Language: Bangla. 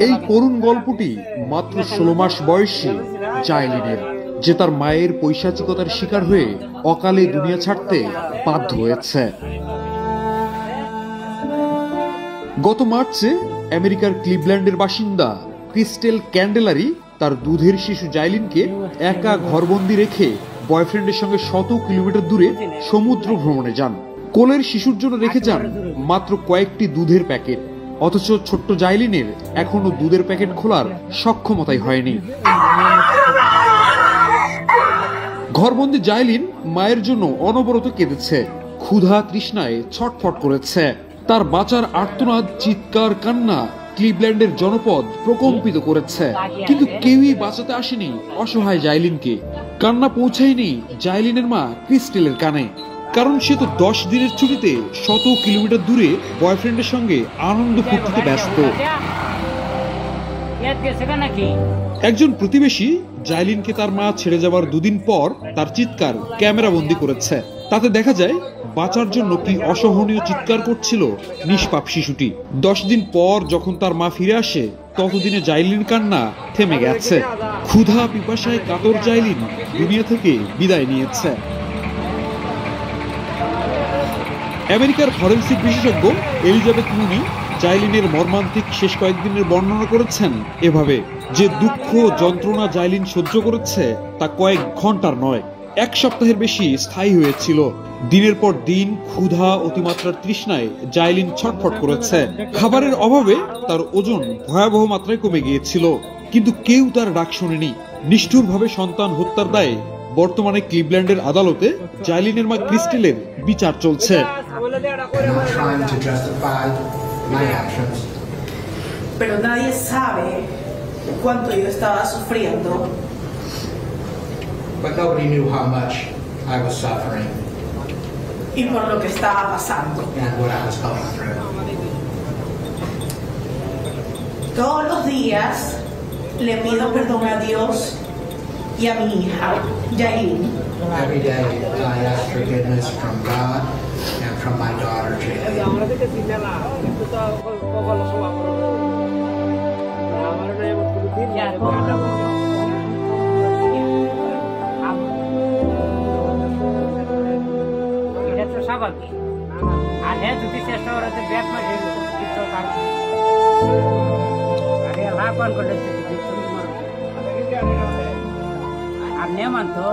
এই করুণ গল্পটি মাত্র 16 মাস বয়সী জাইলিনের, যে তার মায়ের পৈশাচিকতার শিকার হয়ে অকালে দুনিয়া ছাড়তে বাধ্য হয়েছে। গত মার্চে আমেরিকার ক্লিভল্যান্ডের বাসিন্দা ক্রিস্টেল ক্যান্ডেলারি তার দুধের শিশু জাইলিনকে একা ঘরবন্দি রেখে বয়ফ্রেন্ডের সঙ্গে 100 কিলোমিটার দূরে সমুদ্র ভ্রমণে যান। কোলের শিশুর জন্য রেখে যান মাত্র কয়েকটি দুধের প্যাকেট, অথচ ছোট্ট জাইলিনের এখনো দুধের প্যাকেট খোলার সক্ষমতাই হয়নি। ঘরবন্দি জাইলিন মায়ের জন্য অনবরত কেঁদেছে, ক্ষুধা তৃষ্ণায় ছটফট করেছে। তার বাঁচার আর্তনাদ, চিৎকার, কান্না ক্লিভল্যান্ডের জনপদ প্রকম্পিত করেছে, কিন্তু কেউই বাঁচাতে আসেনি অসহায় জাইলিনকে। কান্না পৌঁছায়নি জাইলিনের মা ক্রিস্টেলের কানে, কারণ সে তো 10 দিনের ছুটিতে 100 কিলোমিটার দূরে বয়ফ্রেন্ডের সঙ্গে আনন্দ ফুর্তিতে ব্যস্ত। একজন প্রতিবেশী জাইলিনকে তার মা ছেড়ে যাওয়ার 2 দিন পর তার চিৎকার ক্যামেরা বন্দী করেছে। তাতে দেখা যায় বাঁচার জন্য কি অসহনীয় চিৎকার করছিল নিষ্পাপ শিশুটি। 10 দিন পর যখন তার মা ফিরে আসে, ততদিনে জাইলিন কান্না থেমে গেছে। ক্ষুধা পিপাসায় কাতর জাইলিন দুনিয়া থেকে বিদায় নিয়েছে। আমেরিকার ফরেনসিক বিশেষজ্ঞ এলিজাবেথ মুনি জাইলিনের মর্মান্তিক শেষ কয়েকদিনের বর্ণনা করেছেন এভাবে, যে দুঃখ যন্ত্রণা জাইলিন সহ্য করেছে তা কয়েক ঘন্টার নয়, 1 সপ্তাহের বেশি স্থায়ী হয়েছিল। দিনের পর দিন ক্ষুধা, অতিমাত্রার তৃষ্ণায় জাইলিন ছটফট করেছে। খাবারের অভাবে তার ওজন ভয়াবহ মাত্রায় কমে গিয়েছিল, কিন্তু কেউ তার ডাক শোনেনি। নিষ্ঠুরভাবে সন্তান হত্যার দায়ে বর্তমানে ক্লিভল্যান্ডের আদালতে জাইলিনের মা ক্রিস্টেলের বিচার চলছে। My actions. Pero nadie sabe cuánto yo estaba sufriendo. But nobody knew how much I was suffering. Y por lo que estaba pasando. And what I was going through. Todos los días le pido perdón a Dios y a mi hija, Yailin. Every day I ask forgiveness from God and from my daughter, Jaylin. আর নেমান তো